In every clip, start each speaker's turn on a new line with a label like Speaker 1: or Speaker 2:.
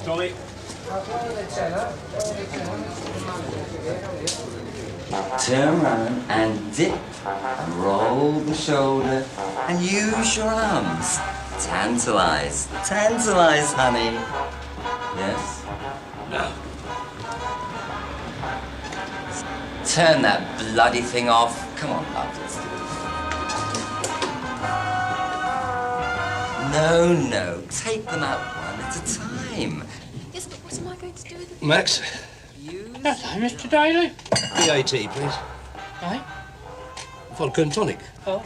Speaker 1: Dolly.
Speaker 2: Turn around and dip and roll the shoulder and use your arms. Tantalize. Tantalize, honey. Yes?
Speaker 1: No.
Speaker 2: Turn that bloody thing off. Come on, love, let's do it. No. Take them out one at a time.
Speaker 3: Yes, but what am I going to do with it?
Speaker 1: Max.
Speaker 4: Hello, Mr. Daly.
Speaker 1: BAT, please.
Speaker 4: Aye?
Speaker 1: Vodka and tonic.
Speaker 4: Oh.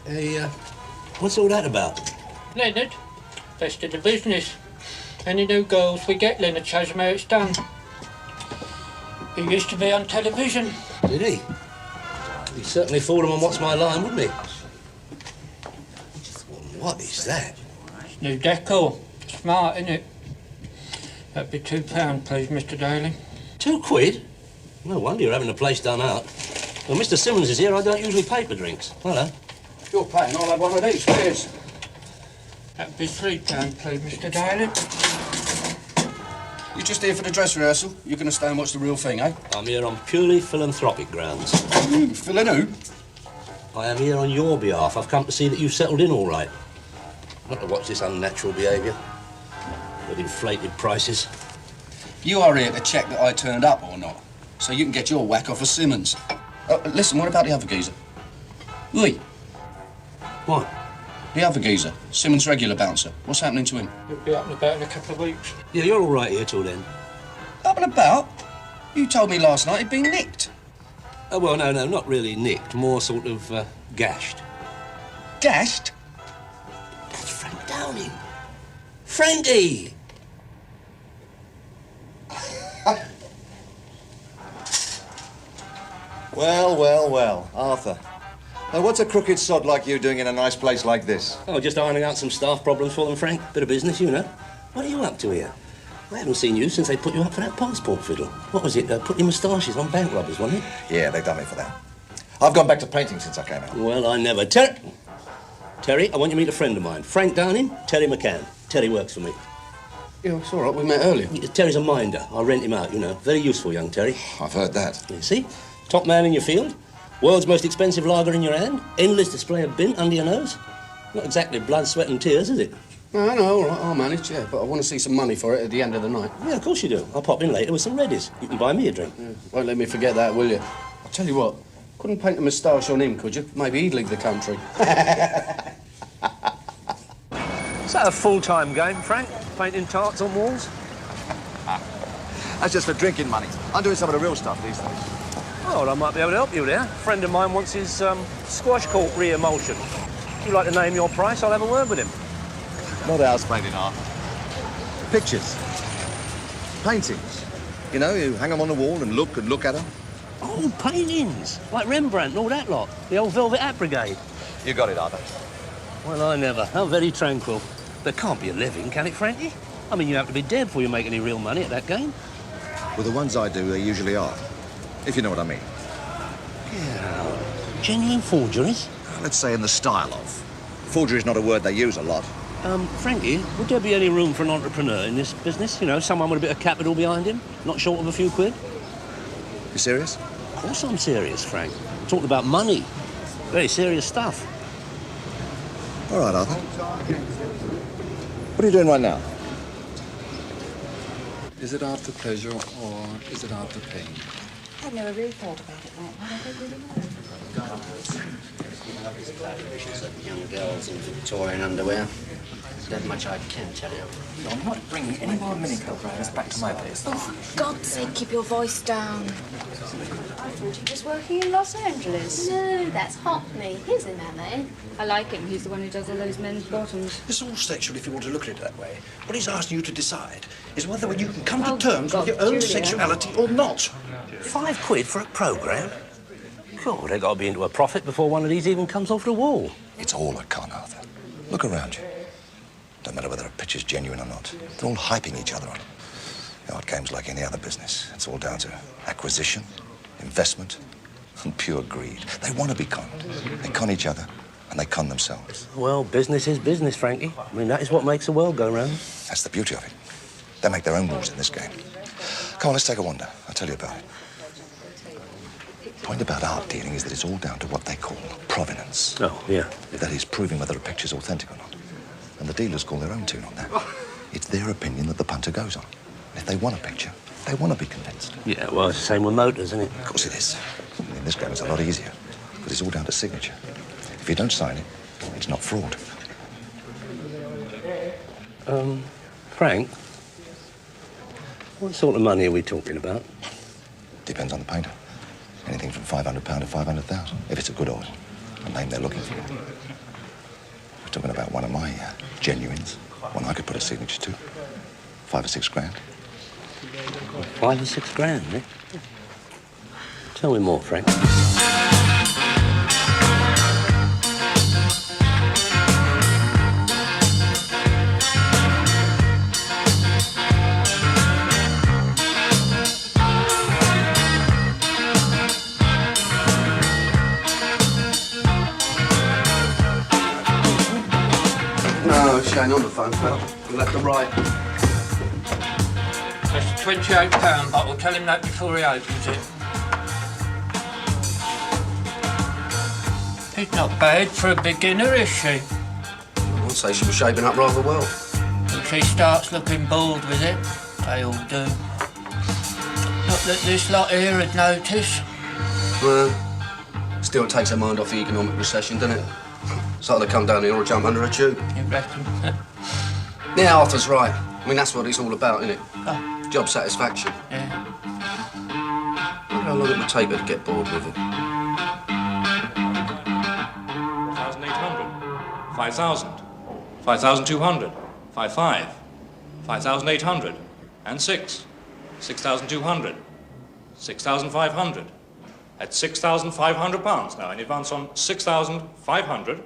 Speaker 1: Hey, what's all that about?
Speaker 4: Leonard, best of the business. Any new girls we get, Leonard shows them how it's done. He used to be on television.
Speaker 1: Did he? He certainly fooled him on What's My Line, wouldn't he? What is that?
Speaker 4: It's new decor. Smart, isn't it? That'd be £2, please, Mr. Daly.
Speaker 1: £2? No wonder you're having the place done out. Well, Mr. Simmons is here. I don't usually pay for drinks. Hello.
Speaker 5: If you're paying, I'll have one of these, cheers.
Speaker 4: That'd be £3, please, Mr. Daly.
Speaker 5: You just here for the dress rehearsal? You're going to stay and watch the real thing, eh?
Speaker 1: I'm here on purely philanthropic grounds.
Speaker 5: Filling who?
Speaker 1: I am here on your behalf. I've come to see that you've settled in all right. Not to watch this unnatural behaviour. With inflated prices.
Speaker 5: You are here to check that I turned up or not, so you can get your whack off of Simmons. Listen, what about the other geezer? Oi,
Speaker 1: What?
Speaker 5: the other geezer, Simmons' regular bouncer. What's happening to him?
Speaker 4: He'll be up and about in a couple of weeks.
Speaker 1: Yeah, you're all right here till then.
Speaker 5: Up and about? You told me last night he'd been nicked.
Speaker 1: Oh, well, no, not really nicked. More sort of, gashed.
Speaker 5: Gashed?
Speaker 1: That's Frank Downing. Frankie!
Speaker 6: Well, Arthur. Now, what's a crooked sod like you doing in a nice place like this?
Speaker 1: Oh, just ironing out some staff problems for them, Frank. Bit of business, you know. What are you up to here? I haven't seen you since they put you up for that passport fiddle. What was it? Putting moustaches on bank robbers, wasn't it?
Speaker 6: Yeah, they've done me for that. I've gone back to painting since I came out.
Speaker 1: Well, I never. Terry, I want you to meet a friend of mine. Frank Downing, Terry McCann. Terry works for me.
Speaker 5: Yeah, it's all right. We met earlier.
Speaker 1: Terry's a minder. I'll rent him out, you know. Very useful, young Terry.
Speaker 6: I've heard that.
Speaker 1: You see? Top man in your field. World's most expensive lager in your hand. Endless display of bint under your nose. Not exactly blood, sweat and tears, is it?
Speaker 5: No, all right. I'll manage, yeah. But I want to see some money for it at the end of the night.
Speaker 1: Yeah, of course you do. I'll pop in later with some reddies. You can buy me a drink.
Speaker 5: Yeah. Won't let me forget that, will you? I'll tell you what. Couldn't paint a moustache on him, could you? Maybe he'd leave the country.
Speaker 1: Is that a full-time game, Frank? Painting tarts on walls?
Speaker 6: That's just for drinking money. I'm doing some of the real stuff these days.
Speaker 1: Oh, well, I might be able to help you there. A friend of mine wants his squash court re-emulsion. If you'd like to name your price, I'll have a word with him.
Speaker 6: Not house painting, Arthur. Pictures. Paintings. You know, you hang them on the wall and look at them.
Speaker 1: Oh, paintings. Like Rembrandt and all that lot. The old Velvet Hat Brigade.
Speaker 6: You got it, Arthur.
Speaker 1: Well, I never. How very tranquil. There can't be a living, can it, Frankie? I mean, you have to be dead before you make any real money at that game.
Speaker 6: Well, the ones I do, they usually are. If you know what I mean.
Speaker 1: Yeah. Genuine forgeries?
Speaker 6: Let's say in the style of. Forgery's not a word they use a lot.
Speaker 1: Frankie, would there be any room for an entrepreneur in this business? You know, someone with a bit of capital behind him? Not short of a few quid?
Speaker 6: You serious?
Speaker 1: Of course I'm serious, Frank. I'm talking about money. Very serious stuff.
Speaker 6: All right, Arthur. What are you doing right now?
Speaker 7: Is it after pleasure or is it after pain?
Speaker 3: I've never really thought about it like that. I don't really know.
Speaker 8: Young girls in Victorian underwear. There's that much I can tell you.
Speaker 9: No, I'm not bringing any more mini-coat riders back to my place.
Speaker 3: Oh, for God's sake, keep your voice down.
Speaker 10: I thought he was working in Los Angeles.
Speaker 11: No, that's Hockney. He's in LA.
Speaker 10: I like him. He's the one who does all those men's bottoms.
Speaker 12: It's all sexual if you want to look at it that way. What he's asking you to decide is whether you can come to terms with your own sexuality or not.
Speaker 1: £5 for a programme? God, they've got to be into a profit before one of these even comes off the wall.
Speaker 6: It's all a con, Arthur. Look around you. Don't matter whether a picture's genuine or not. They're all hyping each other on. The art game's like any other business. It's all down to acquisition, investment, and pure greed. They want to be conned. They con each other, and they con themselves.
Speaker 1: Well, business is business, Frankie. I mean, that is what makes the world go round.
Speaker 6: That's the beauty of it. They make their own rules in this game. Come on, let's take a wander. I'll tell you about it. The point about art dealing is that it's all down to what they call provenance.
Speaker 1: Oh, yeah.
Speaker 6: That is, proving whether a picture's authentic or not. And the dealers call their own tune on that. It's their opinion that the punter goes on. If they want a picture, they want to be convinced.
Speaker 1: Yeah, well, it's the same with motors, isn't it?
Speaker 6: Of course it is. In this game, it's a lot easier. But it's all down to signature. If you don't sign it, it's not fraud.
Speaker 1: Frank, what sort of money are we talking about?
Speaker 6: Depends on the painter. Anything from £500 to 500,000, if it's a good oil, a name they're looking for. We're talking about one of my genuines, one I could put a signature to. 5 or 6 grand.
Speaker 1: 5 or 6 grand, eh? Tell me more, Frank.
Speaker 5: No, she ain't on the phone, pal. You'll have to write.
Speaker 4: That's £28 bottle. Tell him that before he opens it. She's not bad for a beginner, is she?
Speaker 5: I'd say she was shaping up rather well.
Speaker 4: If she starts looking bored with it, they all do. Not that this lot here would notice.
Speaker 5: Well, still takes her mind off the economic recession, doesn't it? It's like they come down here or jump under a tube.
Speaker 4: You reckon?
Speaker 5: Yeah, Arthur's right. I mean, that's what it's all about, isn't it?
Speaker 4: Oh.
Speaker 5: Job satisfaction.
Speaker 4: Yeah.
Speaker 5: I wonder how long it would take her to get bored with it.
Speaker 13: 5,800, 5,000, 5,200, 5,500, 5,800, and 6,200, 6,500. At £6,500 now, in advance on 6,500.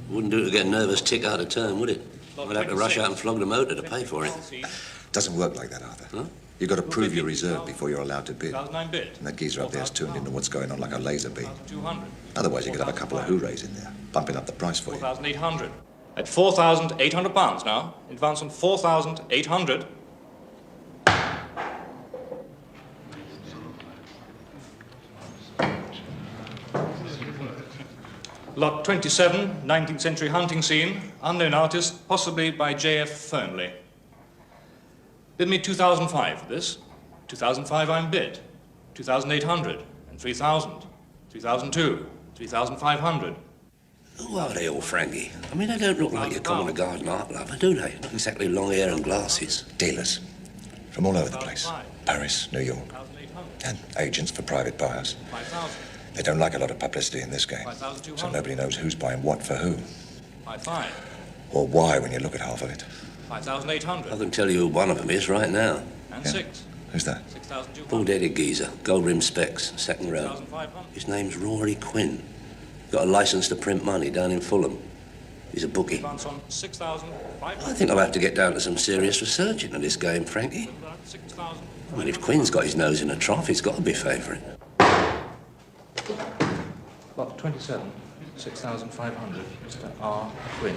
Speaker 1: Wouldn't do to get a nervous tick out of turn, would it? I'd have to rush out and flog the motor to pay for it.
Speaker 6: Doesn't work like that, Arthur.
Speaker 1: Huh?
Speaker 6: You've got to prove your reserve before you're allowed to bid.
Speaker 13: 2009 bid.
Speaker 6: And that geezer up there's tuned into what's going on like a laser beam.
Speaker 13: 200.
Speaker 6: Otherwise, you could have a couple of hoorays in there, bumping up the price for you.
Speaker 13: 4,800. At £4,800 now, in advance on 4,800. Lot 27, 19th century hunting scene, unknown artist, possibly by J.F. Fernley. Bid me 2,005 for this. 2,005 I'm bid. 2,800 and 3,000. 3,002, 3,500.
Speaker 1: Who are they all, Frankie? I mean, they don't look like your common garden art lover, do they? Not exactly long hair and glasses.
Speaker 6: Dealers. From all over the place. Paris, New York. And agents for private buyers.
Speaker 13: 5,000.
Speaker 6: They don't like a lot of publicity in this game. So nobody knows who's buying what for who.
Speaker 13: 5,500.
Speaker 6: Or why when you look at half of it.
Speaker 13: 5,800.
Speaker 1: I can tell you who one of them is right now.
Speaker 13: And
Speaker 6: Yeah.
Speaker 13: 6.
Speaker 6: Who's that?
Speaker 13: 6,200.
Speaker 1: Bald-headed geezer, gold-rimmed specs, second row.
Speaker 13: 6,500.
Speaker 1: His name's Rory Quinn. Got a license to print money down in Fulham. He's a bookie.
Speaker 13: Advance on 6,500.
Speaker 1: I think I'll have to get down to some serious research into this game, Frankie.
Speaker 13: 6,000.
Speaker 1: I mean, if Quinn's got his nose in a trough, he's got to be favourite.
Speaker 13: Lot 27, 6,500. Mr. R. Quinn.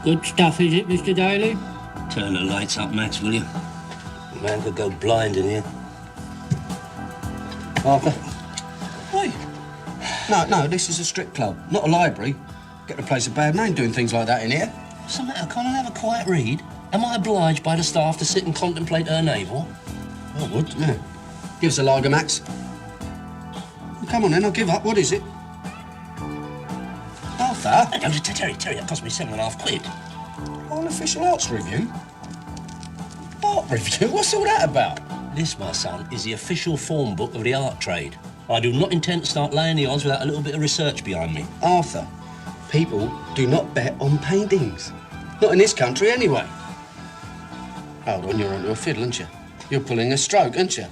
Speaker 4: Good stuff, is it, Mr. Daly?
Speaker 1: Turn the lights up, Max, will you? Man could go blind in here.
Speaker 5: Arthur? Oi. No, this is a strip club, not a library. Get the place a bad name doing things like that in here.
Speaker 1: What's the matter? Can't I have a quiet read? Am I obliged by the staff to sit and contemplate her navel?
Speaker 5: I would, yeah. Give us a lager, Max. Well, come on then, I'll give up. What is it? Arthur?
Speaker 1: No, Terry, that cost me £7.50.
Speaker 5: Unofficial arts review? Art review? What's all that about?
Speaker 1: This, my son, is the official form book of the art trade. I do not intend to start laying the odds without a little bit of research behind me.
Speaker 5: Arthur, people do not bet on paintings. Not in this country, anyway. Hold on, you're onto a fiddle, aren't you? You're pulling a stroke, aren't you?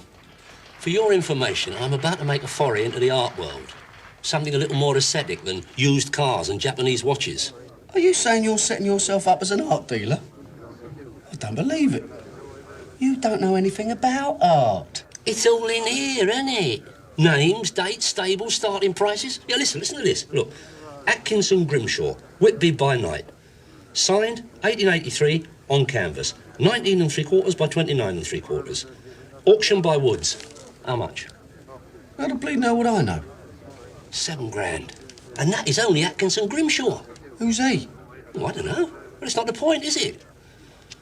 Speaker 1: For your information, I'm about to make a foray into the art world. Something a little more aesthetic than used cars and Japanese watches.
Speaker 12: Are you saying you're setting yourself up as an art dealer? I don't believe it. You don't know anything about art.
Speaker 1: It's all in here, isn't it? Names, dates, stables, starting prices. Yeah, listen to this. Look, Atkinson Grimshaw, Whitby by night. Signed, 1883, on canvas. 19 3/4 by 29 3/4. Auction by Woods. How much?
Speaker 12: How the bleeding hell would I know?
Speaker 1: £7 grand. And that is only Atkinson Grimshaw.
Speaker 12: Who's he?
Speaker 1: Oh, I don't know. Well, it's not the point, is it?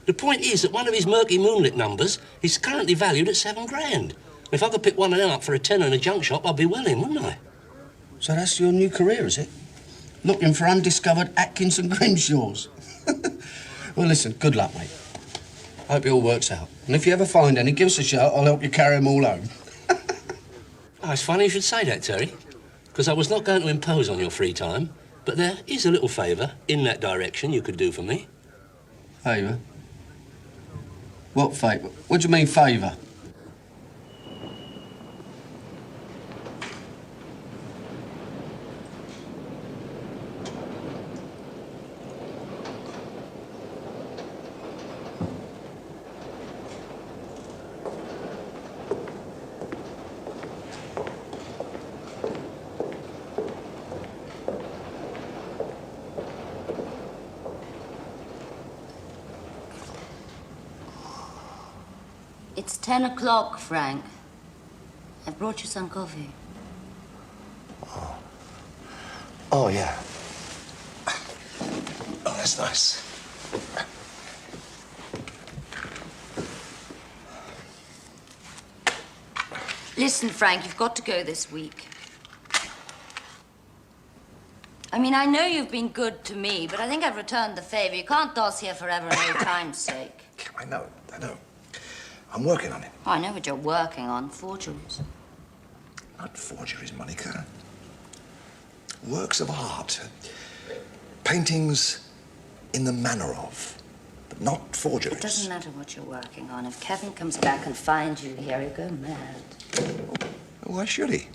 Speaker 1: The point is that one of his murky moonlit numbers is currently valued at £7 grand. If I could pick one of them up for a tenner in a junk shop, I'd be well in, wouldn't I?
Speaker 12: So that's your new career, is it? Looking for undiscovered Atkinson Grimshaws. Well, listen, good luck, mate. Hope it all works out. And if you ever find any, give us a shout. I'll help you carry them all home.
Speaker 1: Oh, it's funny you should say that, Terry, because I was not going to impose on your free time, but there is a little favour in that direction you could do for me.
Speaker 12: Favour? What favour? What do you mean, favour?
Speaker 14: It's 10 o'clock, Frank. I've brought you some coffee.
Speaker 6: Oh, yeah. Oh, that's nice.
Speaker 14: Listen, Frank, you've got to go this week. I mean, I know you've been good to me, but I think I've returned the favor. You can't doss here forever in old time's sake.
Speaker 6: I know. I'm working on it.
Speaker 14: Oh, I know what you're working on. Forgeries.
Speaker 6: Not forgeries, Monica. Works of art. Paintings in the manner of, but not forgeries.
Speaker 14: It doesn't matter what you're working on. If Kevin comes back and finds you here, he'll go mad.
Speaker 6: Why should he?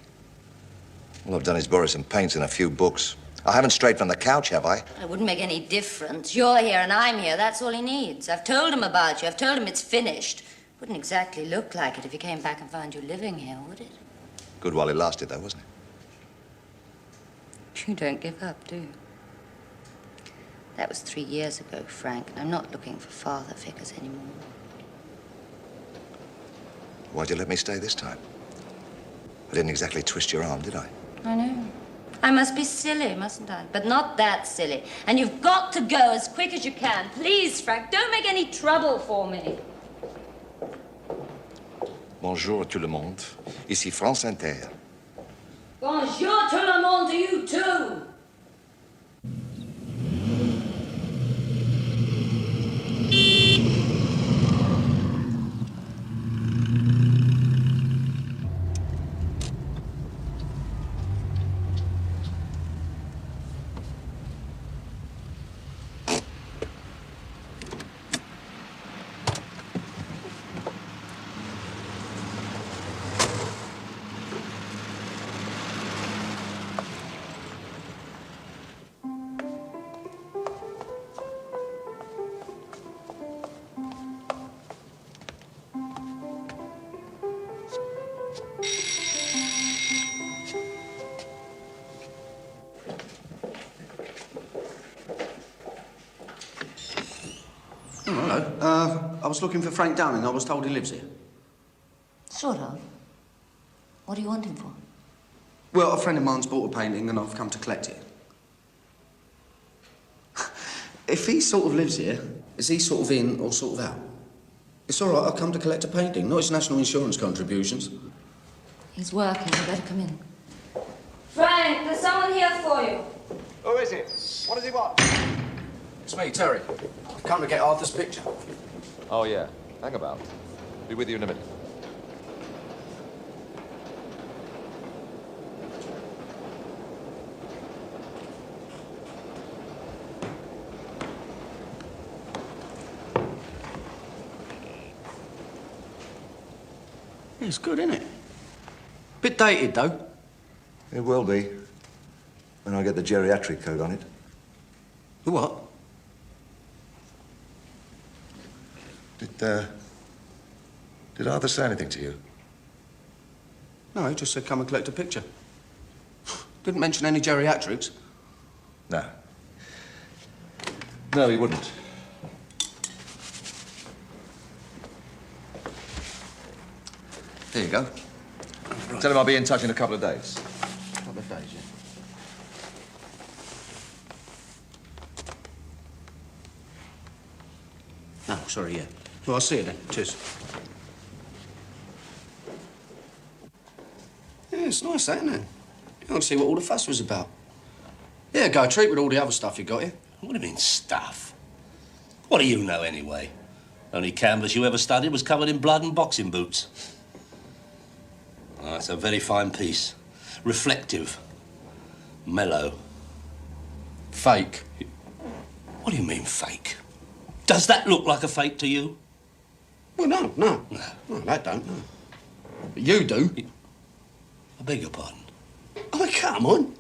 Speaker 6: All I've done is borrow some paints and a few books. I haven't strayed from the couch, have I?
Speaker 14: It wouldn't make any difference. You're here and I'm here. That's all he needs. I've told him about you. I've told him it's finished. Wouldn't exactly look like it if he came back and found you living here, would it?
Speaker 6: Good while it lasted, though, wasn't it?
Speaker 14: You don't give up, do you? That was 3 years ago, Frank. I'm not looking for father figures anymore.
Speaker 6: Why'd you let me stay this time? I didn't exactly twist your arm, did I?
Speaker 14: I know. I must be silly, mustn't I? But not that silly. And you've got to go as quick as you can. Please, Frank, don't make any trouble for me.
Speaker 6: Bonjour tout le monde. Ici France Inter.
Speaker 14: Bonjour tout le monde to you too.
Speaker 12: I was looking for Frank Downing. I was told he lives here.
Speaker 14: Sort of. What do you want him for?
Speaker 12: Well, a friend of mine's bought a painting and I've come to collect it. If he sort of lives here, is he sort of in or sort of out? It's all right, I've come to collect a painting, not his national insurance contributions.
Speaker 14: He's working. You better come in. Frank, there's someone here for you.
Speaker 12: Who is it? What does he want? It's me, Terry. I've come to get Arthur's picture.
Speaker 15: Oh, yeah. Hang about. Be with you in a minute.
Speaker 12: It's good, isn't it? Bit dated, though.
Speaker 6: It will be. When I get the geriatric code on it.
Speaker 12: The what?
Speaker 6: Did Arthur say anything to you?
Speaker 12: No, he just said come and collect a picture. Didn't mention any geriatrics.
Speaker 6: No. No, he wouldn't. There you go. Right. Tell him I'll be in touch in a couple of days.
Speaker 12: A couple of days, yeah. No, sorry, yeah. Well, I'll see you then. Cheers. Yeah, it's nice, that, isn't it? You want to see what all the fuss was about. Yeah, go treat with all the other stuff you got here.
Speaker 1: What do you mean, stuff? What do you know, anyway? Only canvas you ever studied was covered in blood and boxing boots. Oh, it's a very fine piece. Reflective. Mellow.
Speaker 12: Fake.
Speaker 1: What do you mean, fake? Does that look like a fake to you?
Speaker 12: Well, no. No, that don't, no. But you do.
Speaker 1: I beg your pardon?
Speaker 12: Oh, come on.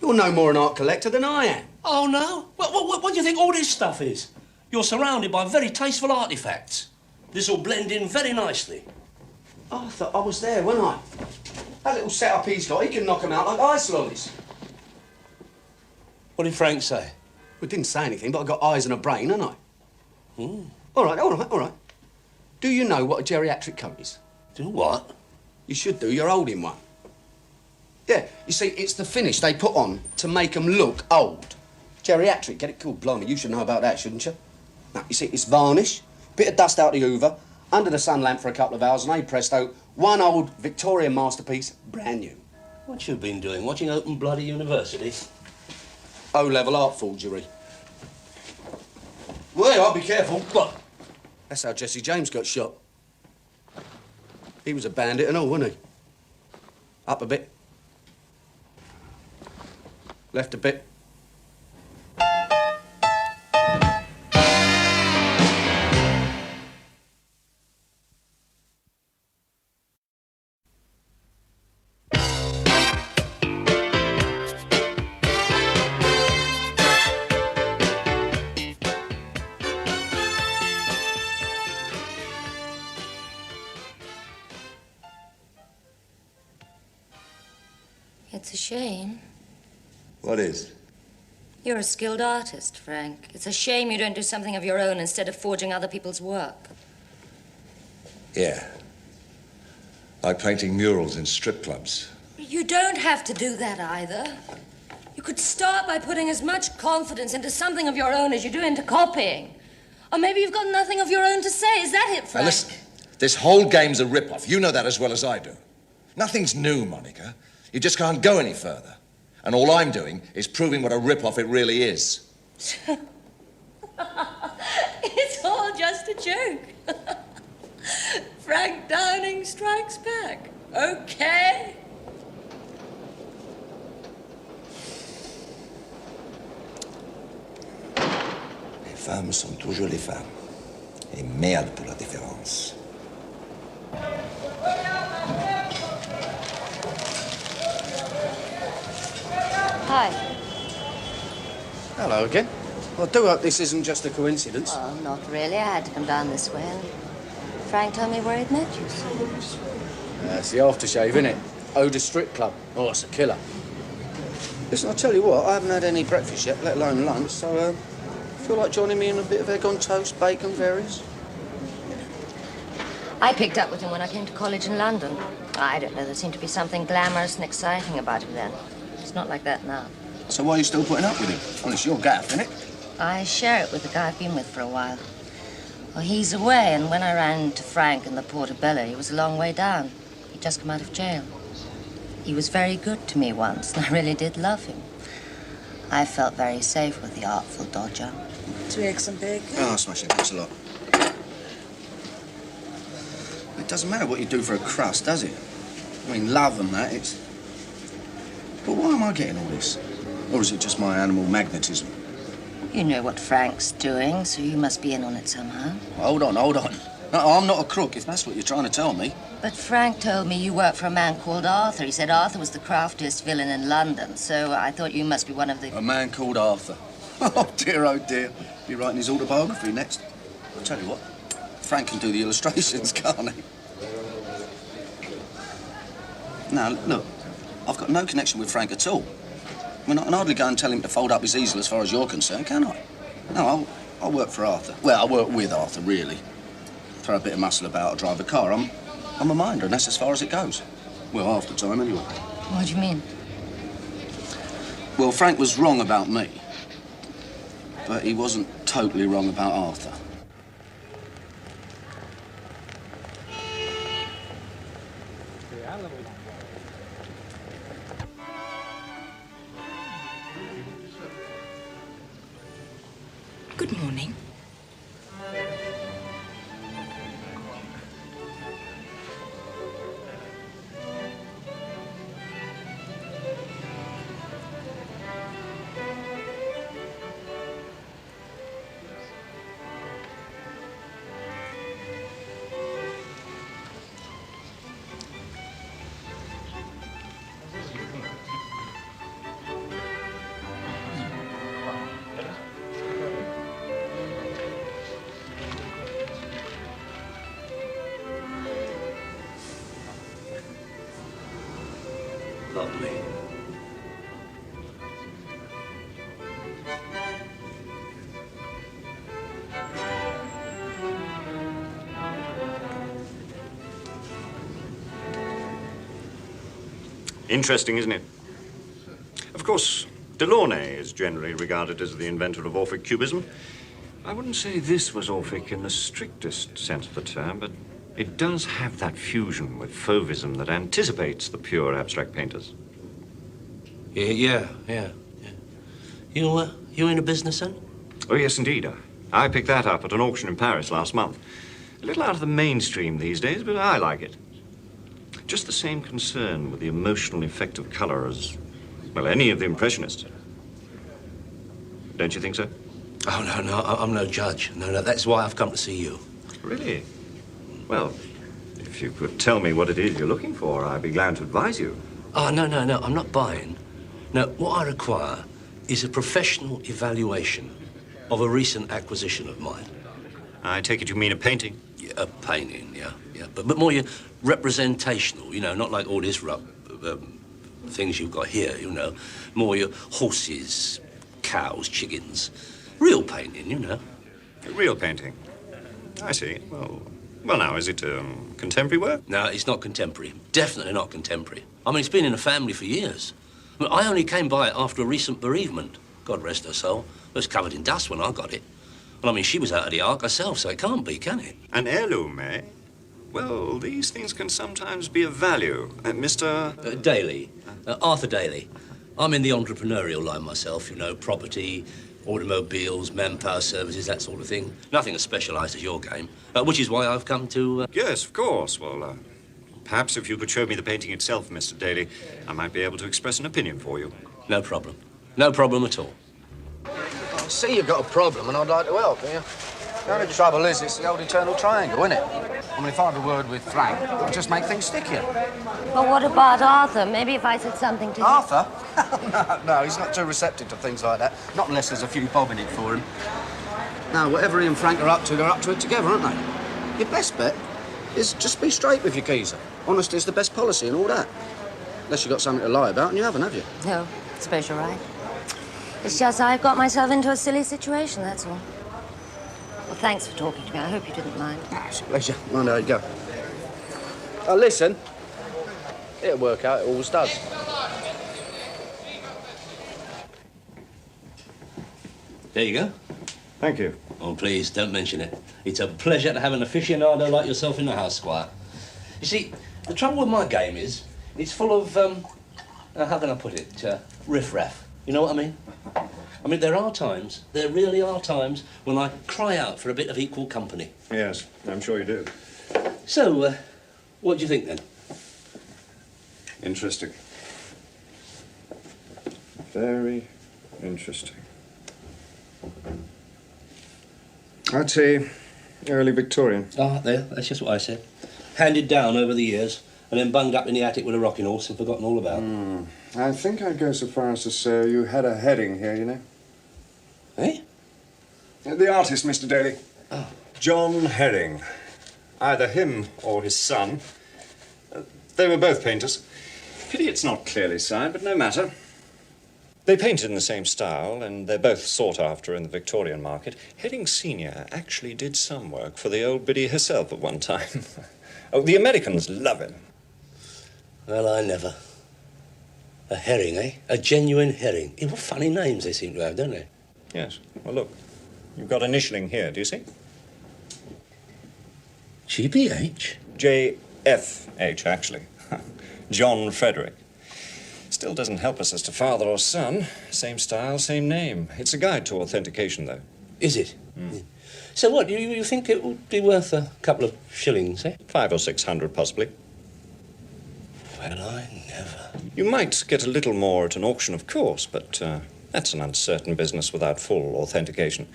Speaker 12: You're no more an art collector than I am.
Speaker 1: Oh, no? What do you think all this stuff is? You're surrounded by very tasteful artifacts. This will blend in very nicely.
Speaker 12: Oh, I thought I was there, wasn't I? That little setup he's got, he can knock 'em out like ice lollies.
Speaker 1: What did Frank say?
Speaker 12: Well, didn't say anything, but I got eyes and a brain, haven't I?
Speaker 1: Mm.
Speaker 12: All right. Do you know what a geriatric coat is?
Speaker 1: Do what?
Speaker 12: You should do. You're holding one. Yeah, you see, it's the finish they put on to make them look old. Geriatric, get it cool. Blimey, you should know about that, shouldn't you? Now, you see, it's varnish, bit of dust out the hoover, under the sun lamp for a couple of hours, and hey presto, one old Victorian masterpiece, brand new.
Speaker 1: What you been doing? Watching Open Bloody University?
Speaker 12: O-level art forgery. Well, I'll be careful.
Speaker 1: What?
Speaker 12: That's how Jesse James got shot. He was a bandit and all, wasn't he? Up a bit. Left a bit.
Speaker 14: It's a shame.
Speaker 6: What is?
Speaker 14: You're a skilled artist, Frank. It's a shame you don't do something of your own instead of forging other people's work.
Speaker 6: Yeah. Like painting murals in strip clubs.
Speaker 14: You don't have to do that either. You could start by putting as much confidence into something of your own as you do into copying. Or maybe you've got nothing of your own to say. Is that it, Frank?
Speaker 6: Now listen, this whole game's a rip-off. You know that as well as I do. Nothing's new, Monica. You just can't go any further. And all I'm doing is proving what a rip-off it really is.
Speaker 14: It's all just a joke. Frank Downing strikes back. Okay?
Speaker 6: Les femmes sont toujours les femmes. Et merde pour la différence.
Speaker 14: Hi.
Speaker 12: Hello again. Well, I do hope this isn't just a coincidence.
Speaker 14: Well, not really. I had to come down this way. Frank told me where he'd met you.
Speaker 12: That's the aftershave, isn't it? Oda Strip Club. Oh, it's a killer. Listen, I'll tell you what, I haven't had any breakfast yet, let alone lunch, so, feel like joining me in a bit of egg on toast, bacon, berries?
Speaker 14: I picked up with him when I came to college in London. I don't know, there seemed to be something glamorous and exciting about him then. It's not like that now.
Speaker 12: So why are you still putting up with him? Well, it's your gaff, isn't it?
Speaker 14: I share it with the guy I've been with for a while. Well, he's away, and when I ran into Frank in the Portobello, he was a long way down. He'd just come out of jail. He was very good to me once, and I really did love him. I felt very safe with the artful dodger.
Speaker 3: 2 eggs and bacon.
Speaker 12: Oh, smash it. Thanks a lot. It doesn't matter what you do for a crust, does it? I mean, love and that, it's... But why am I getting all this? Or is it just my animal magnetism?
Speaker 14: You know what Frank's doing, so you must be in on it somehow.
Speaker 12: Hold on. No, I'm not a crook, if that's what you're trying to tell me.
Speaker 14: But Frank told me you work for a man called Arthur. He said Arthur was the craftiest villain in London, so I thought you must be one of the...
Speaker 5: A man called Arthur. Oh, dear. Be writing his autobiography next. I'll tell you what, Frank can do the illustrations, can't he? Now, look, I've got no connection with Frank at all. I mean, I can hardly go and tell him to fold up his easel as far as you're concerned, can I? No, I'll work for Arthur. Well, I work with Arthur, really. Throw a bit of muscle about or drive a car. I'm a minder, and that's as far as it goes. Well, half the time, anyway.
Speaker 14: What do you mean?
Speaker 5: Well, Frank was wrong about me. But he wasn't totally wrong about Arthur.
Speaker 3: Good morning.
Speaker 1: Lovely.
Speaker 16: Interesting, isn't it? Of course, Delaunay is generally regarded as the inventor of Orphic cubism. I wouldn't say this was Orphic in the strictest sense of the term, but it does have that fusion with Fauvism that anticipates the pure abstract painters.
Speaker 1: Yeah. You in a business, then?
Speaker 16: Oh, yes, indeed. I picked that up at an auction in Paris last month. A little out of the mainstream these days, but I like it. Just the same concern with the emotional effect of color as, well, any of the Impressionists. Don't you think so?
Speaker 1: Oh, no, I'm no judge. No, that's why I've come to see you.
Speaker 16: Really? Well, if you could tell me what it is you're looking for, I'd be glad to advise you.
Speaker 1: Oh, no, I'm not buying. No, what I require is a professional evaluation of a recent acquisition of mine.
Speaker 16: I take it you mean a painting?
Speaker 1: Yeah, a painting, yeah. But more representational, not like all this things you've got here, More your horses, cows, chickens. Real painting,
Speaker 16: A real painting? I see. Well, now, is it contemporary work?
Speaker 1: No, it's not contemporary. Definitely not contemporary. I mean, it's been in the family for years. I only came by it after a recent bereavement. God rest her soul. It was covered in dust when I got it. And I mean, she was out of the ark herself, so it can't be, can it?
Speaker 16: An heirloom, eh? Well, these things can sometimes be of value. Mr...
Speaker 1: Daly. Arthur Daly. I'm in the entrepreneurial line myself, property, automobiles, manpower services, that sort of thing. Nothing as specialised as your game, which is why I've come to...
Speaker 16: Yes, of course. Well, perhaps if you could show me the painting itself, Mr. Daly, I might be able to express an opinion for you.
Speaker 1: No problem. No problem at all.
Speaker 12: I see you've got a problem, and I'd like to help you. The only trouble is it's the old eternal triangle, isn't it? I mean, if I had a word with Frank, it would just make things stickier.
Speaker 14: But what about Arthur? Maybe if I said something to him...
Speaker 12: Arthur? No, he's not too receptive to things like that. Not unless there's a few bob in it for him. Now, whatever he and Frank are up to, they're up to it together, aren't they? Your best bet is just be straight with your geezer. Honesty's the best policy and all that. Unless you've got something to lie about, and you haven't, have you?
Speaker 14: No, I suppose you're right. It's just I've got myself into a silly situation, that's all. Well, thanks for talking to me. I hope you didn't mind.
Speaker 12: It's a pleasure. Well, there you go. Listen. It'll work out. It always does.
Speaker 1: There you go.
Speaker 16: Thank you.
Speaker 1: Oh, please, don't mention it. It's a pleasure to have an aficionado like yourself in the house, Squire. You see, the trouble with my game is it's full of, how can I put it, riff-raff. You know what I mean? I mean, there really are times, when I cry out for a bit of equal company.
Speaker 16: Yes, I'm sure you do.
Speaker 1: So, what do you think, then?
Speaker 16: Interesting. Very interesting.
Speaker 17: I'd say early Victorian.
Speaker 1: Ah, there, that's just what I said. Handed down over the years, and then bunged up in the attic with a rocking horse and forgotten all about.
Speaker 17: I think I'd go so far as to say you had a heading here, you know.
Speaker 1: Eh?
Speaker 17: The artist, Mr. Daly. Oh. John Herring. Either him or his son. They were both painters. Pity it's not clearly signed, but no matter. They painted in the same style, and they're both sought after in the Victorian market. Herring Sr. actually did some work for the old biddy herself at one time. Oh, the Americans love him.
Speaker 1: Well, I never. A herring, eh? A genuine herring. Eh, what funny names they seem to have, don't they?
Speaker 16: Yes. Well, look. You've got initialing here, do you see?
Speaker 1: GBH?
Speaker 16: JFH, actually. John Frederick. Still doesn't help us as to father or son. Same style, same name. It's a guide to authentication, though.
Speaker 1: Is it? Mm. So what, you think it would be worth a couple of shillings, eh?
Speaker 16: 500 or 600, possibly.
Speaker 1: Well, I never.
Speaker 16: You might get a little more at an auction, of course, but that's an uncertain business without full authentication.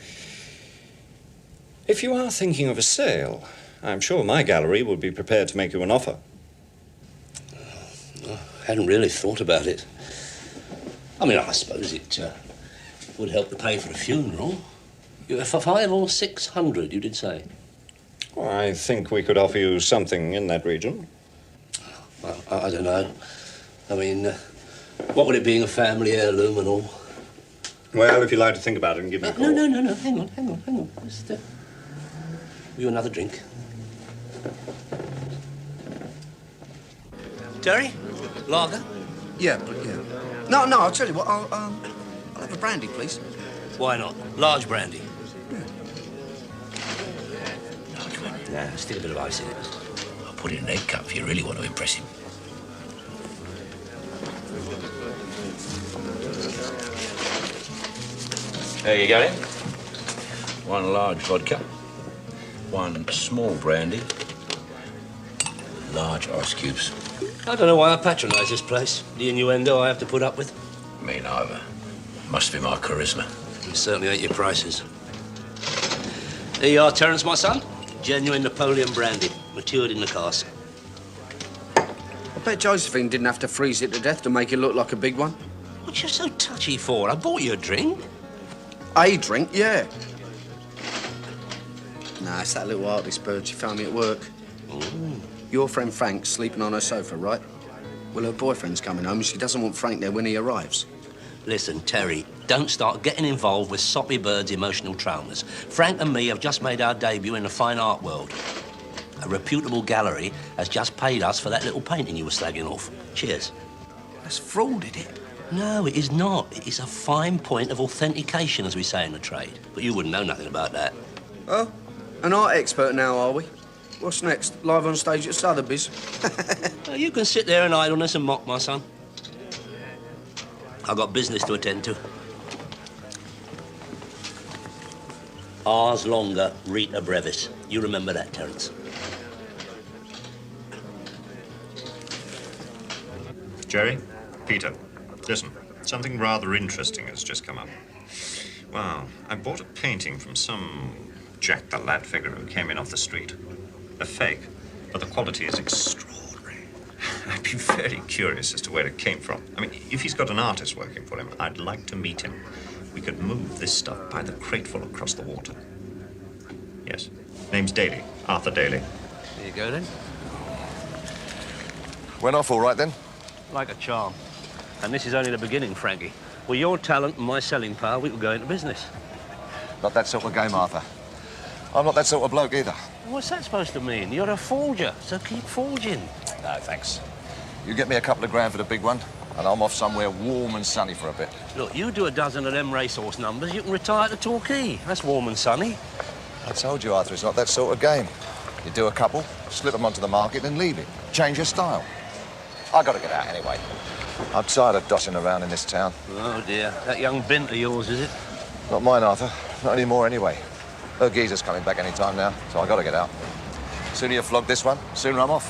Speaker 16: If you are thinking of a sale, I'm sure my gallery would be prepared to make you an offer.
Speaker 1: I hadn't really thought about it. I mean, I suppose it would help to pay for a funeral. For 500 or 600, you did say?
Speaker 16: Well, I think we could offer you something in that region.
Speaker 1: Well, I don't know. I mean, what would it be, a family heirloom and all?
Speaker 16: Well, if you'd like to think about it and give me a call.
Speaker 1: No. Hang on. Just, you another drink? Terry? Lager?
Speaker 12: Yeah. No, I'll tell you what, I'll have a brandy, please.
Speaker 1: Why not? Large brandy. Nah, stick a bit of ice in it.
Speaker 18: I'll put it in an egg cup if you really want to impress him. There you go, then. One large vodka, one small brandy, large ice cubes.
Speaker 1: I don't know why I patronise this place. The innuendo I have to put up with.
Speaker 18: Me neither. Must be my charisma.
Speaker 1: You certainly ain't your prices. There you are, Terence, my son. Genuine Napoleon brandy, matured in the cask.
Speaker 12: I bet Josephine didn't have to freeze it to death to make it look like a big one.
Speaker 1: What you so touchy for? I bought you a drink.
Speaker 12: A drink, yeah. Nah, it's that little artist bird she found me at work.
Speaker 1: Ooh.
Speaker 12: Your friend Frank's sleeping on her sofa, right? Well, her boyfriend's coming home and she doesn't want Frank there when he arrives.
Speaker 1: Listen, Terry, don't start getting involved with soppy birds' emotional traumas. Frank and me have just made our debut in the fine art world. A reputable gallery has just paid us for that little painting you were slagging off. Cheers.
Speaker 12: That's fraud, is it?
Speaker 1: No, it is not. It is a fine point of authentication, as we say in the trade. But you wouldn't know nothing about that.
Speaker 12: Oh, an art expert now, are we? What's next? Live on stage at Sotheby's?
Speaker 1: Well, you can sit there in idleness and mock, my son. I've got business to attend to. Ars longa, Rita brevis. You remember that, Terence.
Speaker 16: Jerry, Peter, listen. Something rather interesting has just come up. Well, I bought a painting from some jack-the-lad figure who came in off the street. A fake, but the quality is extraordinary. I'd be very curious as to where it came from. I mean, if he's got an artist working for him, I'd like to meet him. We could move this stuff by the crateful across the water. Yes. Name's Daly. Arthur Daly.
Speaker 1: There you go, then.
Speaker 6: Went off all right, then?
Speaker 1: Like a charm. And this is only the beginning, Frankie. With your talent and my selling power, we could go into business.
Speaker 6: Not that sort of game, Arthur. I'm not that sort of bloke either.
Speaker 1: What's that supposed to mean? You're a forger, so keep forging.
Speaker 6: No, thanks. You get me a couple of grand for the big one, and I'm off somewhere warm and sunny for a bit.
Speaker 1: Look, you do a dozen of them racehorse numbers, you can retire to Torquay. That's warm and sunny.
Speaker 6: I told you, Arthur, it's not that sort of game. You do a couple, slip them onto the market and leave it. Change your style. I got to get out anyway. I'm tired of dossing around in this town.
Speaker 1: Oh, dear. That young bint of yours, is it?
Speaker 6: Not mine, Arthur. Not anymore, anyway. Her geezer's coming back any time now, so I got to get out. Sooner you flog this one, sooner I'm off.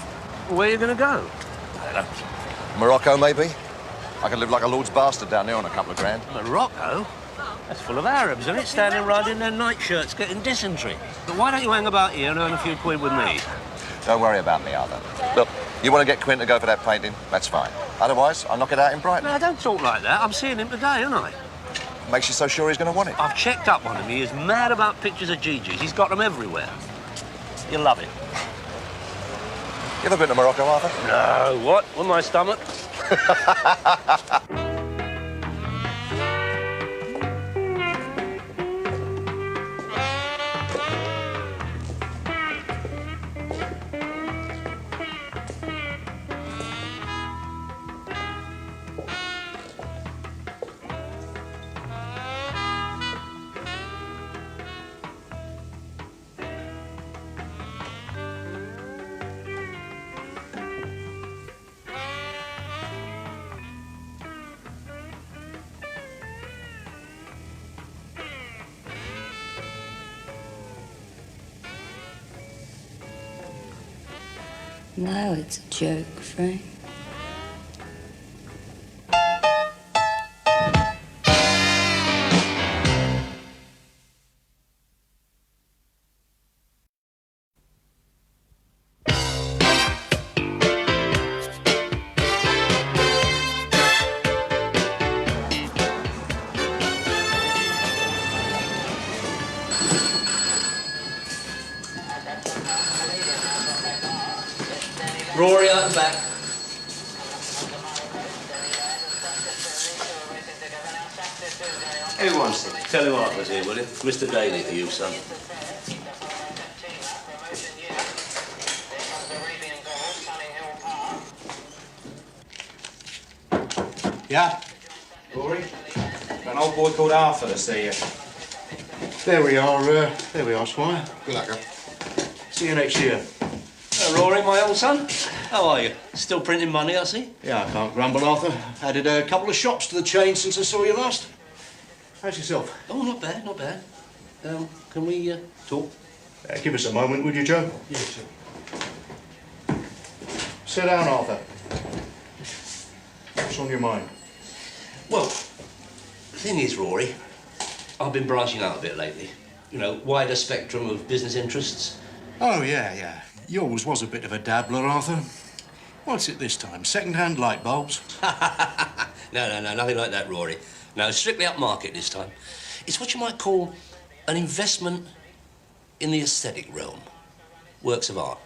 Speaker 1: Where are you going to go?
Speaker 6: I don't know. Morocco, maybe? I could live like a lord's bastard down there on a couple of grand.
Speaker 1: Morocco? That's full of Arabs, isn't it? Standing right in their nightshirts, getting dysentery. But why don't you hang about here and earn a few quid with me?
Speaker 6: Don't worry about me, Arthur. Look, you want to get Quint to go for that painting? That's fine. Otherwise, I'll knock it out in Brighton.
Speaker 1: No, don't talk like that. I'm seeing him today, aren't I?
Speaker 6: Makes you so sure he's going to want it.
Speaker 1: I've checked up on him. He is mad about pictures of Gigi's. He's got them everywhere. You'll love it.
Speaker 6: You ever been to Morocco, Arthur?
Speaker 1: No, what? On my stomach?
Speaker 14: Now it's a joke, Frank.
Speaker 1: Rory out the back. Who wants it? Tell him Arthur's here, will you? Mr. Daly to you, son.
Speaker 19: Yeah?
Speaker 20: Rory? Got an old boy called Arthur to see you.
Speaker 19: There we are, Squire. Good luck, see you next year.
Speaker 1: Rory, my old son. How are you? Still printing money, I see?
Speaker 19: Yeah, I can't grumble, Arthur. Added a couple of shops to the chain since I saw you last. How's yourself?
Speaker 1: Oh, not bad, not bad. Can we talk?
Speaker 19: Give us a moment, would you, Joe?
Speaker 1: Yes, sir.
Speaker 19: Sit down, Arthur. What's on your mind?
Speaker 1: Well, the thing is, Rory, I've been branching out a bit lately. You know, wider spectrum of business interests.
Speaker 19: Oh, yeah. Yours was a bit of a dabbler, Arthur. What's it this time? Second-hand light bulbs?
Speaker 1: No, nothing like that, Rory. No, strictly upmarket this time. It's what you might call an investment in the aesthetic realm. Works of art.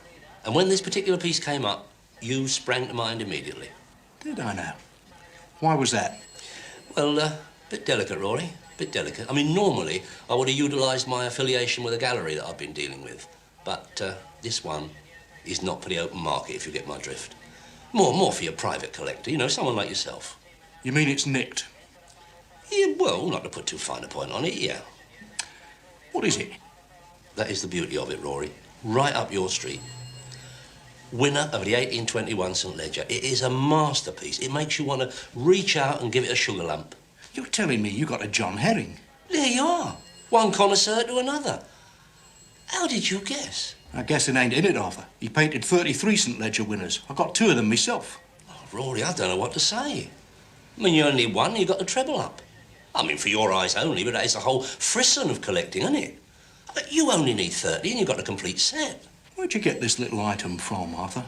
Speaker 1: And when this particular piece came up, you sprang to mind immediately.
Speaker 19: Did I now? Why was that?
Speaker 1: Well, bit delicate, Rory. Bit delicate. I mean, normally, I would have utilised my affiliation with a gallery that I've been dealing with. But this one is not for the open market, if you get my drift. More for your private collector, you know, someone like yourself.
Speaker 19: You mean it's nicked?
Speaker 1: Yeah, well, not to put too fine a point on it, yeah.
Speaker 19: What is it?
Speaker 1: That is the beauty of it, Rory. Right up your street. Winner of the 1821 St. Ledger. It is a masterpiece. It makes you want to reach out and give it a sugar lump.
Speaker 19: You're telling me you got a John Herring?
Speaker 1: There you are. One connoisseur to another. How did you guess?
Speaker 19: I guess it ain't in it, Arthur. He painted 33 St. Ledger winners. I got 2 of them myself.
Speaker 1: Oh, Rory, I don't know what to say. I mean, you only need one, you got the treble up. I mean, for your eyes only, but that is the whole frisson of collecting, isn't it? But you only need 30 and you've got a complete set.
Speaker 19: Where'd you get this little item from, Arthur?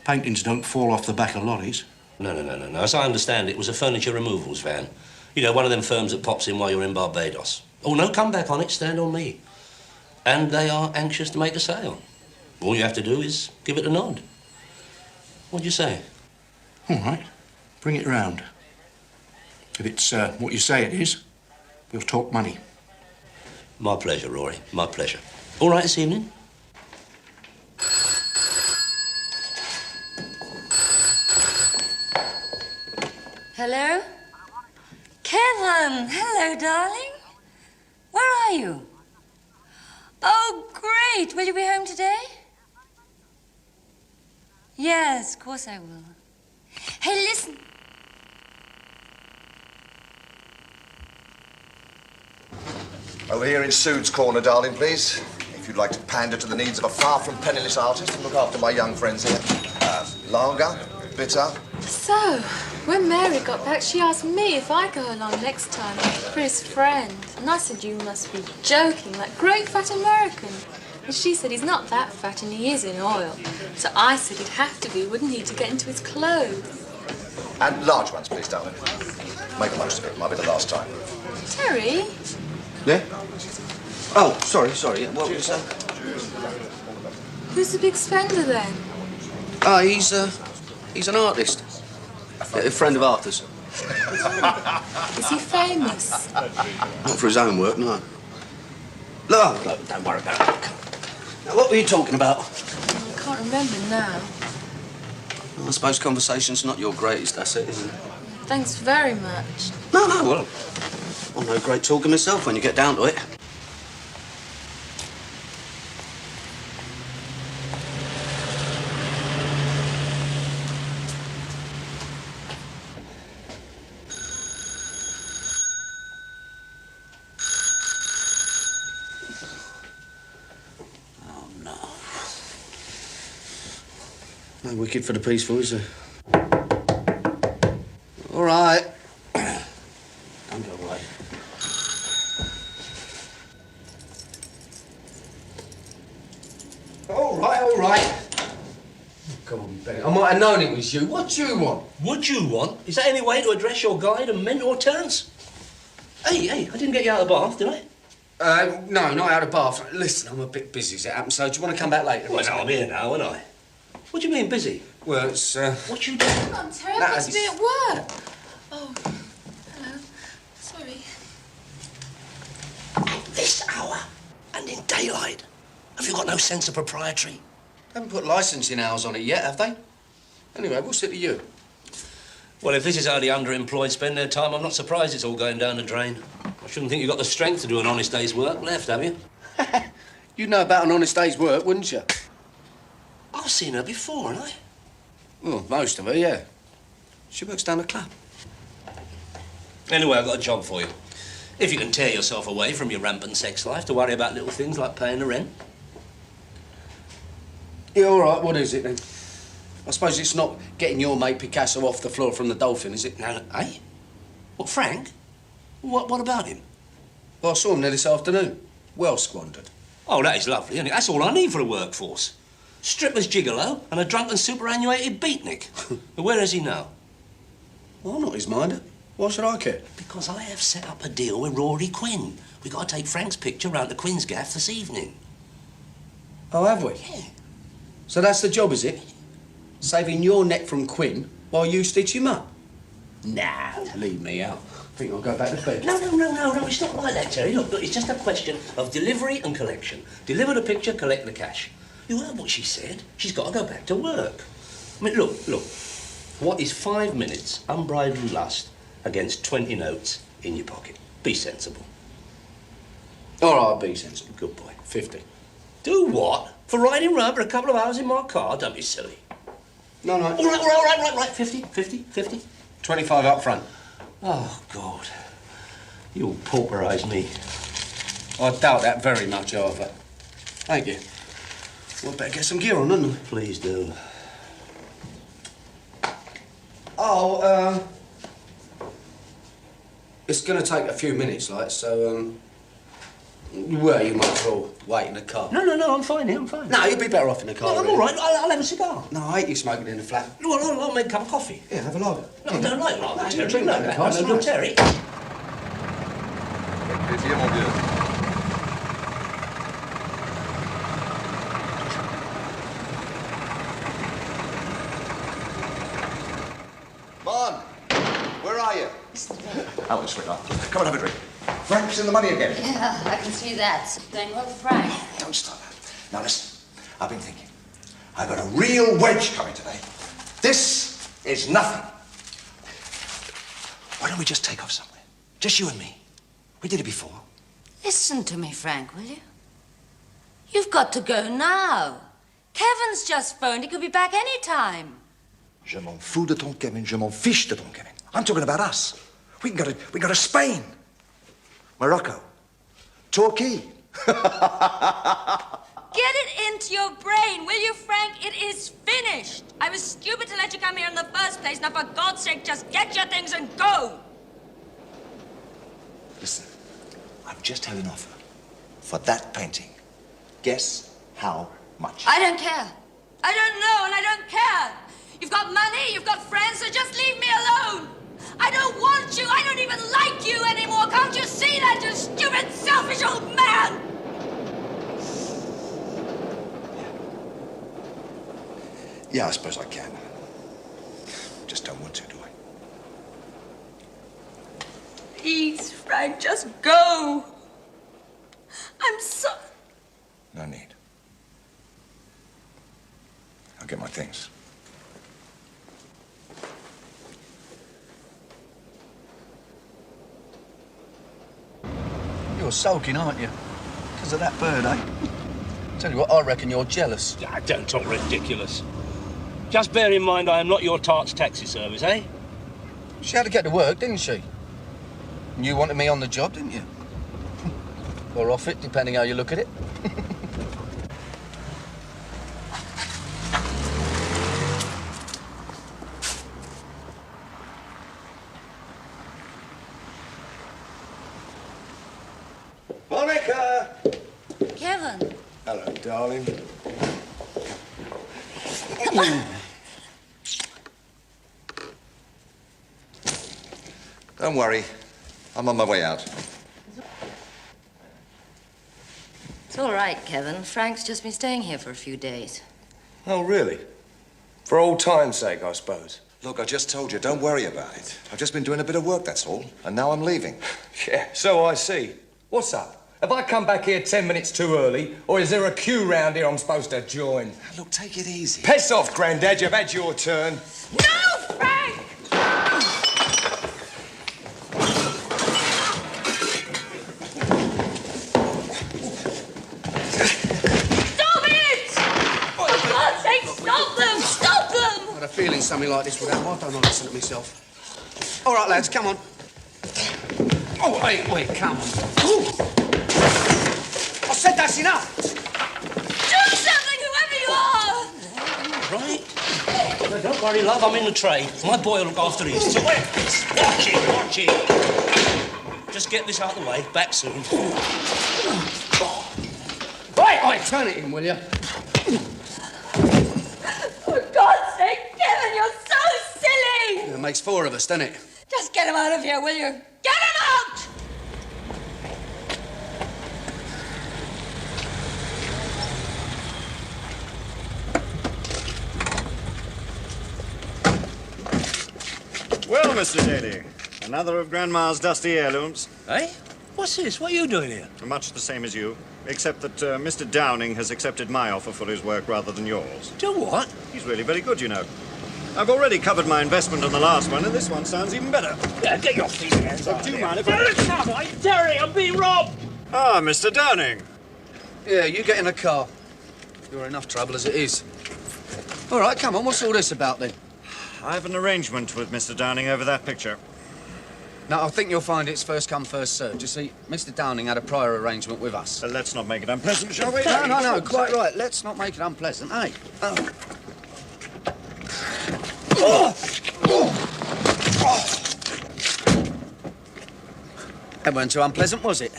Speaker 19: Paintings don't fall off the back of lorries.
Speaker 1: No. As I understand it was a furniture removals van. You know, one of them firms that pops in while you're in Barbados. Oh, no comeback on it, stand on me. And they are anxious to make a sale. All you have to do is give it a nod. What'd you say?
Speaker 19: All right. Bring it round. If it's what you say it is, we'll talk money.
Speaker 1: My pleasure, Rory. My pleasure. All right this evening?
Speaker 14: Hello? Kevin! Hello, darling. Where are you? Oh, great. Will you be home today? Yes, of course I will. Hey, listen.
Speaker 6: Over here in Sood's corner, darling, please. If you'd like to pander to the needs of a far from penniless artist and look after my young friends here. Lager, bitter.
Speaker 10: So, when Mary got back, she asked me if I'd go along next time for his friend. And I said, you must be joking, like great fat American. And she said he's not that fat and he is in oil. So I said he'd have to be, wouldn't he, to get into his clothes?
Speaker 6: And large ones, please, darling. Make the most of it. Might be the last time.
Speaker 10: Terry?
Speaker 12: Yeah? Oh, sorry. What were you saying?
Speaker 10: Who's the big spender then?
Speaker 12: Oh, he's an artist. A friend of Arthur's.
Speaker 10: Is he famous?
Speaker 12: Not for his own work, no. Look, don't worry about it. Now, what were you talking about?
Speaker 10: I can't remember now.
Speaker 12: Well, I suppose conversation's not your greatest asset, is it?
Speaker 10: Thanks very much.
Speaker 12: No, well, I'm no great talker myself when you get down to it. No wicket for the peaceful, is there? All right. Don't go away. All right. Come on, Benny. I might have known it was you. What do you want?
Speaker 1: Would you want? Is that any way to address your guide and mentor, Terence? Hey, I didn't get you out of the bath, did I?
Speaker 12: No, not out of bath. Listen, I'm a bit busy as it happens, so do you want to come back later?
Speaker 1: Well, no, I'm here now, aren't I? What do you mean, busy?
Speaker 12: Well, it's,
Speaker 1: What you doing?
Speaker 10: Come on, Terry, I've got to be at work. Oh, hello. Sorry.
Speaker 1: This hour? And in daylight? Have you got no sense of propriety?
Speaker 12: Haven't put licensing hours on it yet, have they? Anyway, what's it to you?
Speaker 1: Well, if this is how the underemployed spend their time, I'm not surprised it's all going down the drain. I shouldn't think you've got the strength to do an honest day's work left, have you?
Speaker 12: You'd know about an honest day's work, wouldn't you?
Speaker 1: I've seen her before, haven't I?
Speaker 12: Well, most of her, yeah. She works down the club.
Speaker 1: Anyway, I've got a job for you. If you can tear yourself away from your rampant sex life to worry about little things like paying the rent.
Speaker 12: Yeah, all right, what is it then? I suppose it's not getting your mate Picasso off the floor from the Dolphin, is it?
Speaker 1: No, eh? What, Frank? What about him?
Speaker 12: Well, I saw him there this afternoon. Well squandered.
Speaker 1: Oh, that is lovely, isn't it? That's all I need for a workforce. Stripper's gigolo and a drunken superannuated beatnik. Where is he now?
Speaker 12: Well, I'm not his minder. Why should I care?
Speaker 1: Because I have set up a deal with Rory Quinn. We got to take Frank's picture round to Quinn's gaff this evening.
Speaker 12: Oh, have we?
Speaker 1: Yeah.
Speaker 12: So that's the job, is it? Saving your neck from Quinn while you stitch him up? Nah, leave me out. I think I'll go back to bed.
Speaker 1: No, it's not like that, Terry. Look, it's just a question of delivery and collection. Deliver the picture, collect the cash. You heard what she said. She's got to go back to work. I mean, look. What is 5 minutes unbridled lust against 20 notes in your pocket? Be sensible.
Speaker 12: All right, I'll be sensible.
Speaker 1: Good boy.
Speaker 12: 50.
Speaker 1: Do what? For riding round for a couple of hours in my car? Don't be silly.
Speaker 12: No.
Speaker 1: All right. 50.
Speaker 12: 25 up front.
Speaker 1: Oh, God. You'll pauperise me.
Speaker 12: I doubt that very much, Arthur. Thank you. Well, better get some gear on, hadn't I?
Speaker 1: Please do.
Speaker 12: Oh, it's going to take a few minutes, like, so, well, you might as well wait in the car.
Speaker 1: No, I'm fine here, I'm fine.
Speaker 12: No, you'd be better off in the car.
Speaker 1: No, I'm
Speaker 12: really.
Speaker 1: all right. I'll have a cigar.
Speaker 12: No, I hate you smoking in the flat.
Speaker 1: Well, I'll make a cup of coffee.
Speaker 12: Yeah, have a lager.
Speaker 1: No, I don't like lager.
Speaker 12: No,
Speaker 1: Terry.
Speaker 12: drink that in the car, it's
Speaker 1: No,
Speaker 12: nice.
Speaker 1: Terry.
Speaker 15: Plaisir, mon vieux.
Speaker 6: Mon, where are you? Out, sweetheart. Come and have a drink. Frank's in the money again.
Speaker 14: Yeah, I can see that. Going well, Frank.
Speaker 6: Don't stop that. Now listen, I've been thinking. I've got a real wedge coming today. This is nothing. Why don't we just take off somewhere? Just you and me. We did it before.
Speaker 14: Listen to me, Frank, will you? You've got to go now. Kevin's just phoned. He could be back any time.
Speaker 6: Je m'en fous de ton Kevin. Je m'en fiche de ton Kevin. I'm talking about us. We can go to Spain, Morocco, Turkey.
Speaker 14: Get it into your brain, will you, Frank? It is finished. I was stupid to let you come here in the first place. Now, for God's sake, just get your things and go.
Speaker 6: Listen, I've just had an offer for that painting. Guess How much?
Speaker 14: I don't care. I don't know and I don't care. You've got money, you've got friends, so just leave me alone. I don't want you. I don't even like you anymore. Can't you see that, you stupid, selfish old man?
Speaker 6: Yeah, I suppose I can. Just don't want to, do I?
Speaker 14: Please, Frank, just go. I'm so...
Speaker 6: No need. I'll get my things.
Speaker 12: You're sulking, aren't you? Because of that bird, eh? Tell you what, I reckon you're jealous.
Speaker 1: Ah, don't talk ridiculous. Just bear in mind I am not your tart's taxi service, eh?
Speaker 12: She had to get to work, didn't she? And you wanted me on the job, didn't you? Or off it, depending how you look at it.
Speaker 6: Monica!
Speaker 14: Kevin.
Speaker 6: Hello, darling. Don't worry. I'm on my way out.
Speaker 14: It's all right, Kevin. Frank's just been staying here for a few days.
Speaker 21: Oh, really? For old time's sake, I suppose.
Speaker 6: Look, I just told you, don't worry about it. I've just been doing a bit of work, that's all. And now I'm leaving.
Speaker 21: Yeah, so I see. What's up? Have I come back here 10 minutes too early, or is there a queue round here I'm supposed to join?
Speaker 6: Look, take it easy.
Speaker 21: Piss off, Grandad. You've had your turn.
Speaker 14: No, Frank! Stop it! For God's sake, stop them! Stop them!
Speaker 12: I had a feeling something like this would happen. I don't listen to myself. All right, lads, come on. Oh, wait, come on. Ooh. I said that's enough.
Speaker 14: Do something, whoever you are!
Speaker 1: Right? No, don't worry, love, I'm in the tray. My boy will look after these. Watch it. Just get this out of the way. Back soon.
Speaker 12: Oi, turn it in, will you?
Speaker 14: For God's sake, Kevin, you're so silly!
Speaker 12: It makes four of us, doesn't it?
Speaker 14: Just get him out of here, will you? Get him out!
Speaker 16: Well, Mr. Daly, another of Grandma's dusty heirlooms.
Speaker 1: Eh? What's this? What are you doing here?
Speaker 16: Much the same as you, except that Mr. Downing has accepted my offer for his work rather than yours.
Speaker 1: Do what?
Speaker 16: He's really very good, you know. I've already covered my investment on the last one, and this one sounds even better.
Speaker 1: Yeah, get your feet hands
Speaker 16: Do you mind if I...
Speaker 1: Terry, I'm being robbed!
Speaker 16: Ah, Mr. Downing.
Speaker 12: Yeah, you get in the car. You're enough trouble as it is. All right, come on, what's all this about, then?
Speaker 16: I have an arrangement with Mr. Downing over that picture.
Speaker 12: Now, I think you'll find it's first come, first served. You see, Mr. Downing had a prior arrangement with us.
Speaker 16: Let's not make it unpleasant, shall we?
Speaker 12: No, quite right. Let's not make it unpleasant, eh? That weren't too unpleasant, was it?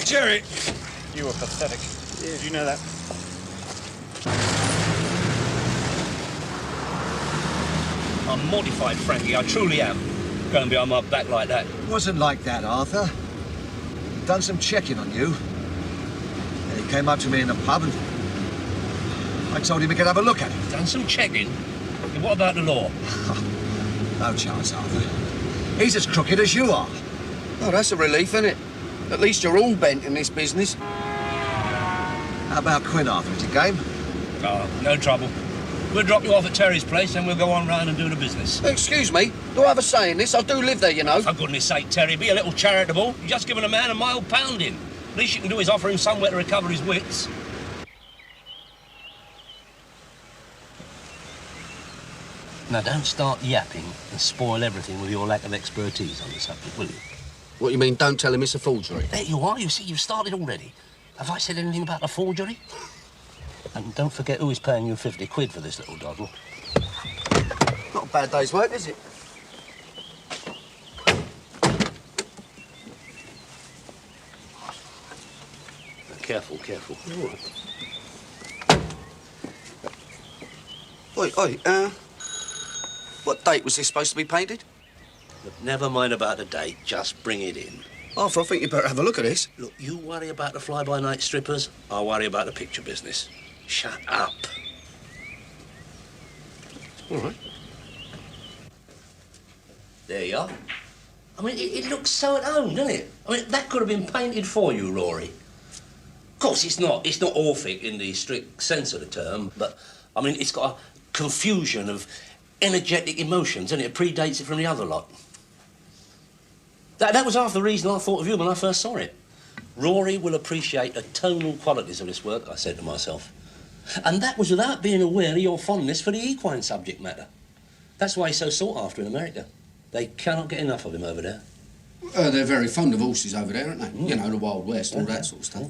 Speaker 16: Jerry, you were pathetic. Did you know that?
Speaker 1: I'm mortified, Frankie. I truly am. Going behind my back like that.
Speaker 6: It wasn't like that, Arthur. Done some checking on you. And he came up to me in the pub and I told him he could have a look at it.
Speaker 1: Done some checking? And what about the law?
Speaker 6: No chance, Arthur. He's as crooked as you are.
Speaker 12: Oh, that's a relief, isn't it? At least you're all bent in this business.
Speaker 6: How about Quinn, Arthur? Is it game?
Speaker 1: Oh, no trouble. We'll drop you off at Terry's place and we'll go on round and do the business.
Speaker 12: Excuse me, do I have a say in this? I do live there, you know.
Speaker 1: For goodness sake, Terry, be a little charitable. You've just given a man a mild pounding. Least you can do is offer him somewhere to recover his wits. Now, don't start yapping and spoil everything with your lack of expertise on the subject, will you?
Speaker 12: What, you mean don't tell him it's a forgery?
Speaker 1: There you are. You see, you've started already. Have I said anything about a forgery? And don't forget who is paying you 50 quid for this little doddle.
Speaker 12: Not a bad day's work, is it?
Speaker 1: careful, careful.
Speaker 12: Oi, what date was this supposed to be painted?
Speaker 1: Look, never mind about the date, just bring it in.
Speaker 12: Arthur, I think you better have a look at this.
Speaker 1: Look, you worry about the fly-by-night strippers, I'll worry about the picture business. Shut up.
Speaker 12: All right.
Speaker 1: There you are. I mean, it looks so at home, doesn't it? I mean, that could have been painted for you, Rory. Of course, it's not Orphic in the strict sense of the term, but, I mean, it's got a confusion of energetic emotions, and it predates it from the other lot. That was half the reason I thought of you when I first saw it. Rory will appreciate the tonal qualities of this work, I said to myself. And that was without being aware of your fondness for the equine subject matter. That's why he's so sought after in America. They cannot get enough of him over there.
Speaker 12: They're very fond of horses over there, aren't they? You know, the Wild West, all that sort of stuff.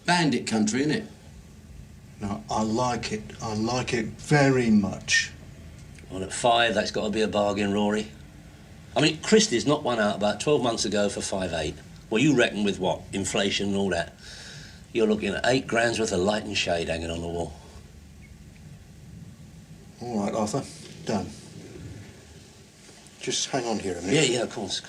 Speaker 12: Bandit country, innit?
Speaker 2: No, I like it. I like it very much.
Speaker 1: Well, at 5, that's got to be a bargain, Rory. I mean, Christie's knocked one out about 12 months ago for 5.8. Well, you reckon with what? Inflation and all that? You're looking at 8 grand's worth of light and shade hanging on the wall.
Speaker 2: All right, Arthur. Done. Just hang on here a minute.
Speaker 1: Yeah, of course.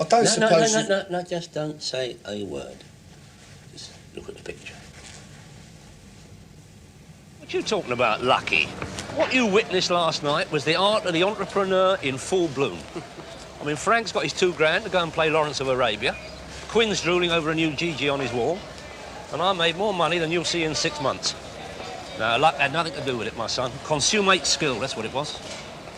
Speaker 12: I don't suppose...
Speaker 1: No, just don't say a word. Just look at the picture. What you talking about, Lucky? What you witnessed last night was the art of the entrepreneur in full bloom. I mean, Frank's got his 2 grand to go and play Lawrence of Arabia. Quinn's drooling over a new GG on his wall. And I made more money than you'll see in 6 months. Now, luck had nothing to do with it, my son. Consummate skill, that's what it was.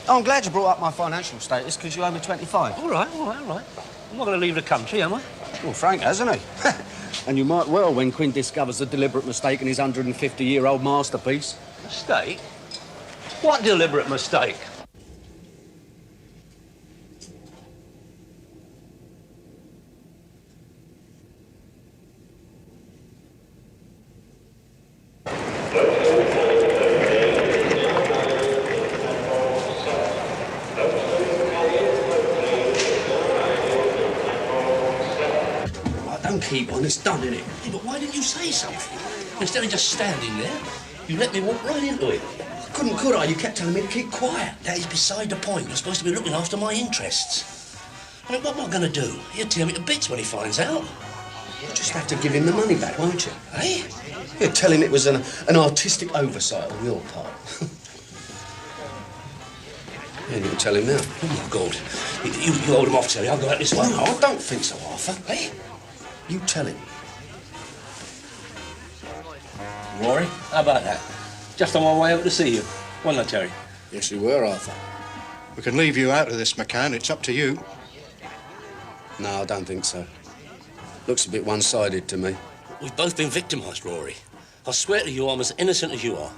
Speaker 12: Oh, I'm glad you brought up my financial status, because you owe me 25.
Speaker 1: All right. I'm not going to leave the country, am I?
Speaker 12: Well, Frank has, hasn't he? And you might well when Quinn discovers the deliberate mistake in his 150-year-old masterpiece.
Speaker 1: Mistake? What deliberate mistake?
Speaker 12: Keep on, it's done, innit?
Speaker 1: Yeah, but why didn't you say something? Instead of just standing there, you let me walk right into it.
Speaker 12: Couldn't, could I? You kept telling me to keep quiet.
Speaker 1: That is beside the point. You're supposed to be looking after my interests. I mean, what am I going to do? He'll tear me to bits when he finds out.
Speaker 12: You'll just have to give him the money back, won't you?
Speaker 1: Eh?
Speaker 12: You'll tell him it was an artistic oversight on your part. Yeah, you can tell him now.
Speaker 1: Oh, my God. You hold him off, Terry. I'll go out this way.
Speaker 12: No, I don't think so, Arthur.
Speaker 1: Eh?
Speaker 12: You tell him.
Speaker 1: Rory, how about that? Just on my way over to see you. Wasn't I, Terry?
Speaker 12: Yes, you were, Arthur.
Speaker 2: We can leave you out of this, McCann. It's up to you.
Speaker 12: No, I don't think so. Looks a bit one-sided to me.
Speaker 1: We've both been victimised, Rory. I swear to you, I'm as innocent as you are.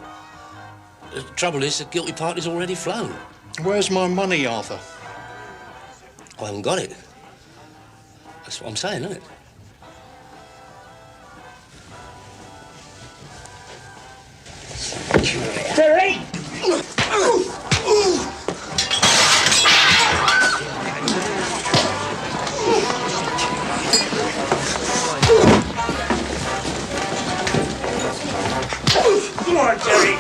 Speaker 1: The trouble is, the guilty party's already flown.
Speaker 2: Where's my money, Arthur?
Speaker 1: I haven't got it. That's what I'm saying, isn't it?
Speaker 4: Terry!
Speaker 1: Come on, Terry!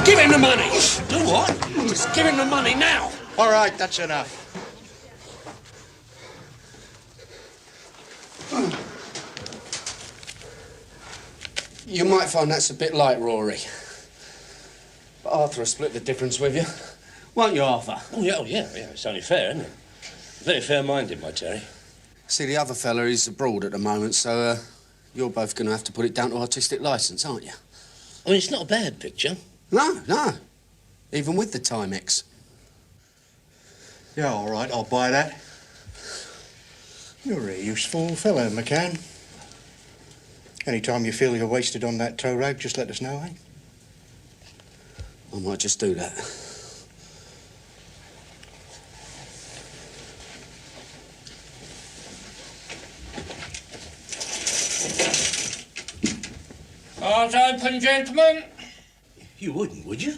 Speaker 12: Give him the money!
Speaker 1: Do what?
Speaker 12: Just give him the money now!
Speaker 2: All right, that's enough.
Speaker 12: You might find that's a bit light, Rory. But Arthur will split the difference with you. Won't you, Arthur?
Speaker 1: Oh, yeah. It's only fair, isn't it? Very fair-minded, my Terry.
Speaker 12: See, the other fella is abroad at the moment, so you're both going to have to put it down to artistic licence, aren't you?
Speaker 1: I mean, it's not a bad picture.
Speaker 12: No. Even with the Timex.
Speaker 2: Yeah, all right, I'll buy that. You're a useful fellow, McCann. Any time you feel you're wasted on that tow rag, just let us know, eh?
Speaker 12: I might just do that.
Speaker 4: Car's open, gentlemen.
Speaker 1: You wouldn't, would you?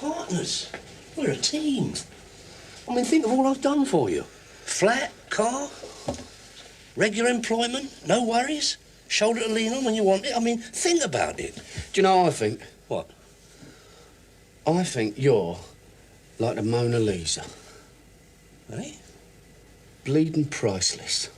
Speaker 1: partners. We're a team. I mean, think of all I've done for you. Flat, car, regular employment, no worries, shoulder to lean on when you want it. I mean, think about it.
Speaker 12: Do you know what I think?
Speaker 1: What?
Speaker 12: I think you're like the Mona Lisa.
Speaker 1: Eh?
Speaker 12: Bleeding priceless.